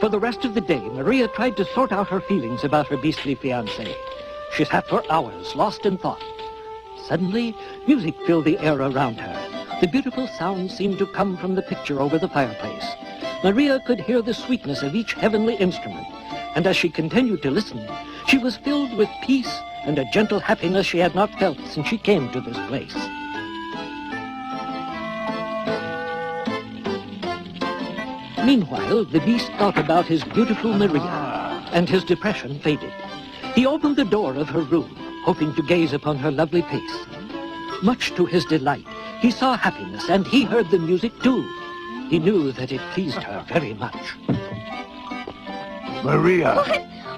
For the rest of the day, Maria tried to sort out her feelings about her beastly fiancé. She sat for hours, lost in thought. Suddenly, music filled the air around her. The beautiful sound seemed to come from the picture over the fireplace. Maria could hear the sweetness of each heavenly instrument, and as she continued to listen, she was filled with peace and a gentle happiness she had not felt since she came to this place. Meanwhile, the beast thought about his beautiful Maria, and his depression faded. He opened the door of her room, hoping to gaze upon her lovely face. Much to his delight, he saw happiness, and he heard the music too. He knew that it pleased her very much. Maria,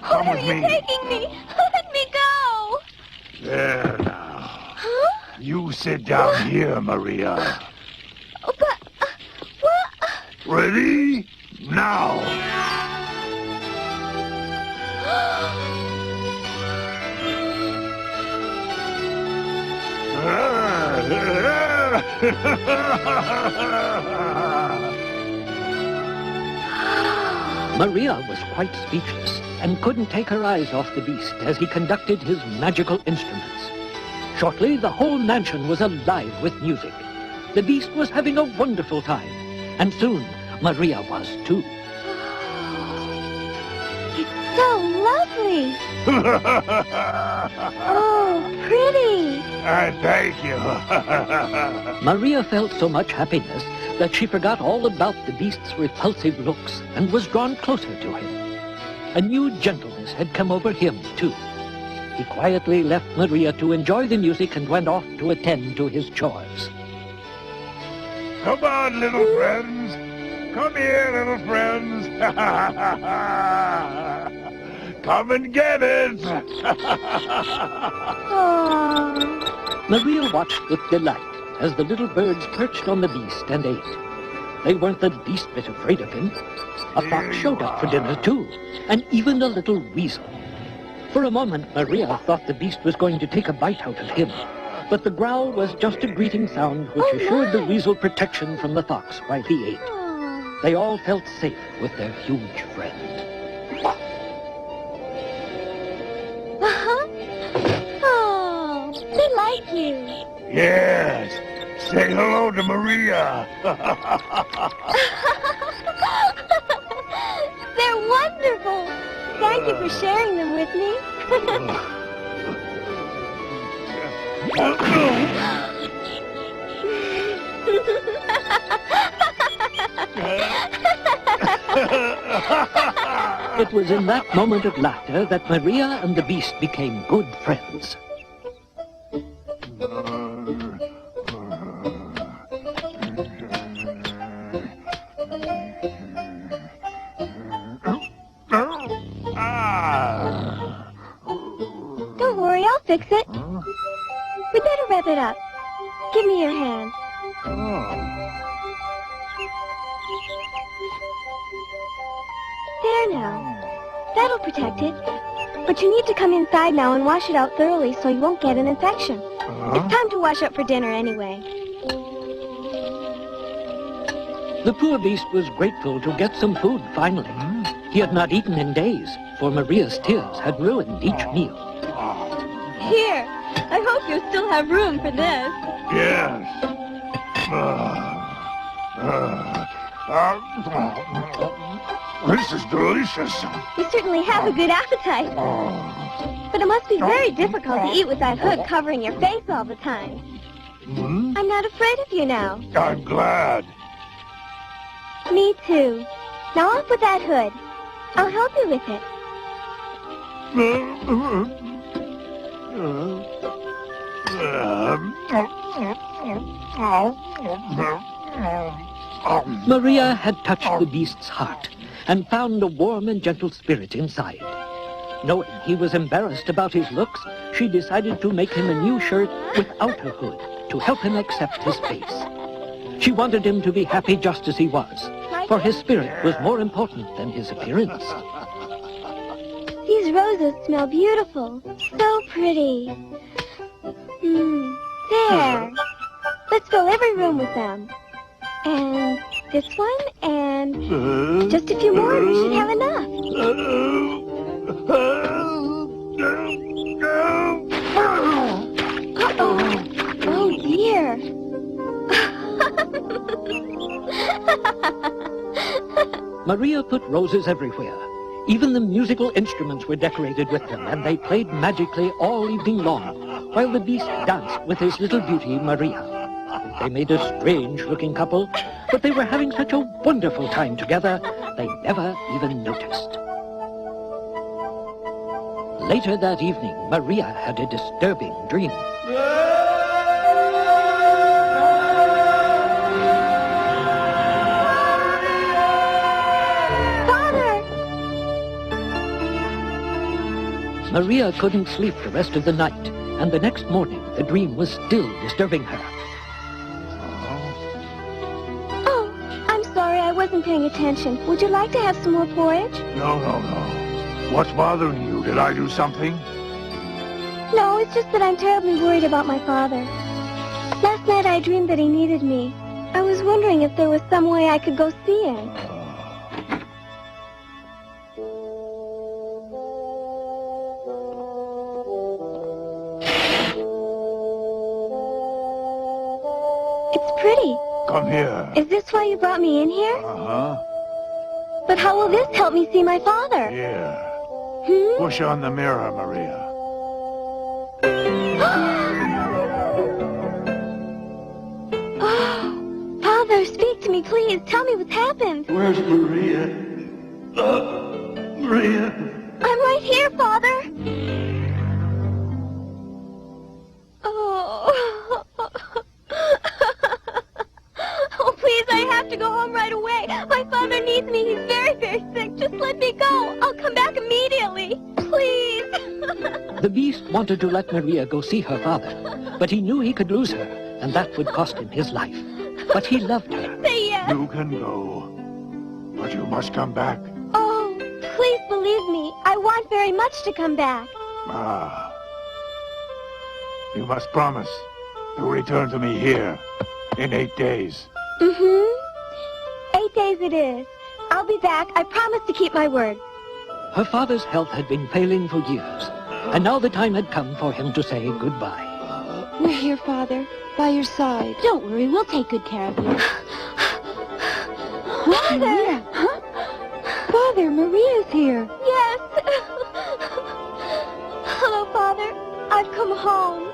come with me. Where are you taking me? Let me go. There now. Huh? You sit down here, Maria. But, what? Ready? Now. Maria was quite speechless and couldn't take her eyes off the beast as he conducted his magical instruments. Shortly, the whole mansion was alive with music. The beast was having a wonderful time, and soon Maria was too. It's so lovely. Oh, pretty. Thank you. Maria felt so much happiness that she forgot all about the beast's repulsive looks and was drawn closer to him. A new gentleness had come over him, too. He quietly left Maria to enjoy the music and went off to attend to his chores. Come on, little friends. Come here, little friends. Come and get it. Maria watched with delight as the little birds perched on the beast and ate. They weren't the least bit afraid of him. A fox showed up for dinner, too, and even a little weasel. For a moment, Maria thought the beast was going to take a bite out of him, but the growl was just a greeting sound which assured the weasel protection from the fox while he ate. They all felt safe with their huge friend. Oh, they like you. Yes. Say hello to Maria. They're wonderful. Thank you for sharing them with me. It was in that moment of laughter that Maria and the beast became good friends. Don't worry, I'll fix it. We better wrap it up. Give me your hand. There now. That'll protect it. But you need to come inside now and wash it out thoroughly so you won't get an infection. It's time to wash up for dinner anyway. The poor beast was grateful to get some food finally. He had not eaten in days, for Maria's tears had ruined each meal. Here, I hope you still have room for this. Yes. This is delicious. You certainly have a good appetite. But it must be very difficult to eat with that hood covering your face all the time. I'm not afraid of you now. I'm glad. Me too. Now off with that hood. I'll help you with it. Maria had touched the beast's heart and found a warm and gentle spirit inside. Knowing he was embarrassed about his looks, she decided to make him a new shirt without a hood to help him accept his face. She wanted him to be happy just as he was, for his spirit was more important than his appearance. These roses smell beautiful. So pretty. There. Let's fill every room with them. And this one, and just a few more, and we should have enough. Uh-oh. Oh, dear. Maria put roses everywhere. Even the musical instruments were decorated with them, and they played magically all evening long, while the beast danced with his little beauty, Maria. They made a strange-looking couple, but they were having such a wonderful time together, they never even noticed. Later that evening, Maria had a disturbing dream. Maria couldn't sleep the rest of the night, and the next morning the dream was still disturbing her. Oh, I'm sorry, I wasn't paying attention. Would you like to have some more porridge? No. What's bothering you? Did I do something? No, it's just that I'm terribly worried about my father. Last night I dreamed that he needed me. I was wondering if there was some way I could go see him. It's pretty. Come here. Is this why you brought me in here? Uh-huh. But how will this help me see my father? Here. Hmm? Push on the mirror, Maria. Oh, Father, speak to me, please. Tell me what's happened. Where's Maria? Maria. I'm right here, Father. Oh. Oh, please, I have to go home right away. My father needs me. He's very, very sick. Just let me go. I'll come back immediately. Please. The beast wanted to let Maria go see her father, but he knew he could lose her, and that would cost him his life. But he loved her. Say yes. You can go, but you must come back. Oh, please believe me. I want very much to come back. Ah. You must promise to return to me here in 8 days. Mm-hmm. 8 days it is. I'll be back. I promise to keep my word. Her father's health had been failing for years, and now the time had come for him to say goodbye. We're here, Father, by your side. Don't worry, we'll take good care of you. Father! Maria, huh? Father, Maria's here. Yes. Hello, Father. I've come home.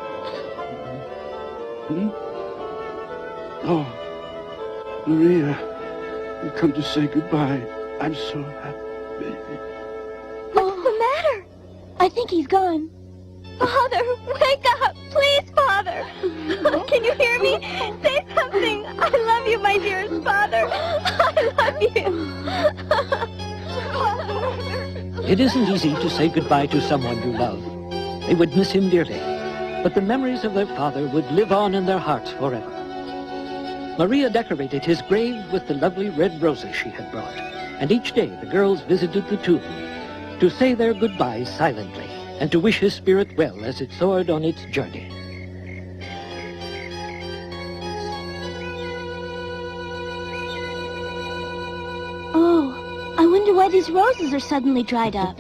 Hmm? Oh, Maria, you've come to say goodbye. I'm so happy, baby. What's the matter? I think he's gone. Father, wake up. Please, Father. Can you hear me? Say something. I love you, my dearest Father. I love you. It isn't easy to say goodbye to someone you love. They would miss him dearly, but the memories of their father would live on in their hearts forever. Maria decorated his grave with the lovely red roses she had brought, and each day the girls visited the tomb to say their goodbyes silently and to wish his spirit well as it soared on its journey. Oh, I wonder why these roses are suddenly dried up.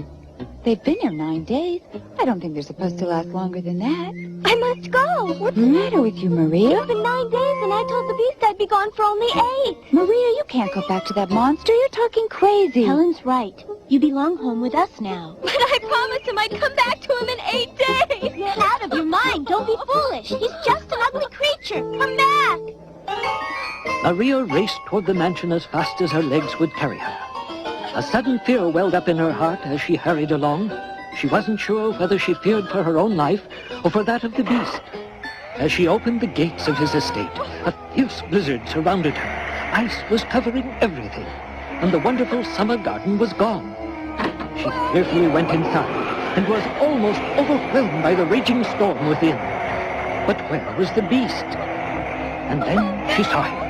They've been here 9 days. I don't think they're supposed to last longer than that. I must go. What's the matter with you, Maria? It's been 9 days, and I told the beast I'd be gone for only 8. Maria, you can't go back to that monster. You're talking crazy. Helen's right. You belong home with us now. But I promised him I'd come back to him in 8 days. You're out of your mind. Don't be foolish. He's just an ugly creature. Come back. Maria raced toward the mansion as fast as her legs would carry her. A sudden fear welled up in her heart as she hurried along. She wasn't sure whether she feared for her own life or for that of the beast. As she opened the gates of his estate, a fierce blizzard surrounded her. Ice was covering everything, and the wonderful summer garden was gone. She fearfully went inside and was almost overwhelmed by the raging storm within. But where was the beast? And then she saw him.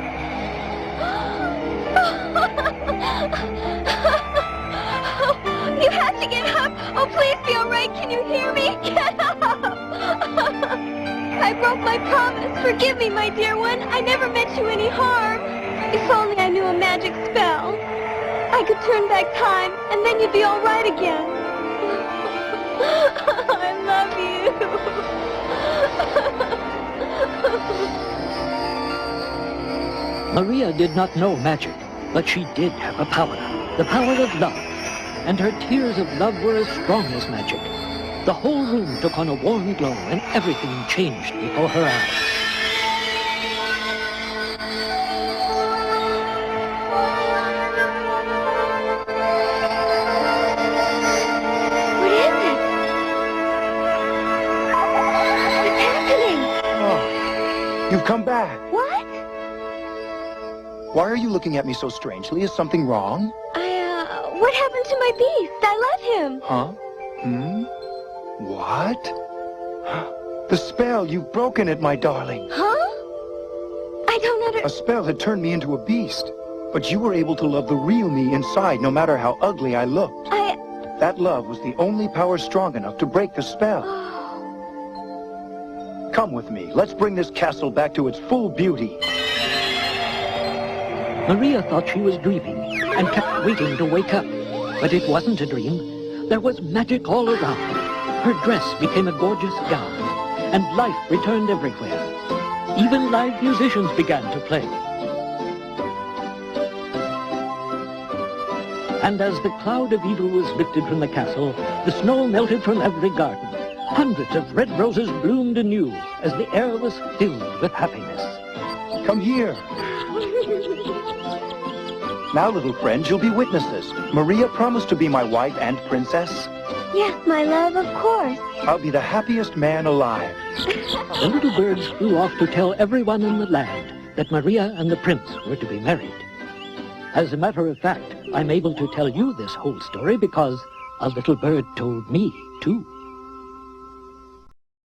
You have to get up. Oh, please be all right. Can you hear me? Get up. I broke my promise. Forgive me, my dear one. I never meant you any harm. If only I knew a magic spell. I could turn back time, and then you'd be all right again. I love you. Maria did not know magic, but she did have a power, the power of love. And her tears of love were as strong as magic. The whole room took on a warm glow, and everything changed before her eyes. What is it? What's happening? Oh, you've come back. What? Why are you looking at me so strangely? Is something wrong? What happened to my beast? I love him. Huh? What? The spell, you've broken it, my darling. Huh? I don't A spell had turned me into a beast. But you were able to love the real me inside, no matter how ugly I looked. That love was the only power strong enough to break the spell. Come with me. Let's bring this castle back to its full beauty. Maria thought she was dreaming and kept waiting to wake up. But it wasn't a dream. There was magic all around her. Her dress became a gorgeous gown, and life returned everywhere. Even live musicians began to play. And as the cloud of evil was lifted from the castle, the snow melted from every garden. Hundreds of red roses bloomed anew as the air was filled with happiness. Come here. Now, little friends, you'll be witnesses. Maria promised to be my wife and princess. Yes, my love, of course. I'll be the happiest man alive. The little birds flew off to tell everyone in the land that Maria and the prince were to be married. As a matter of fact, I'm able to tell you this whole story because a little bird told me, too.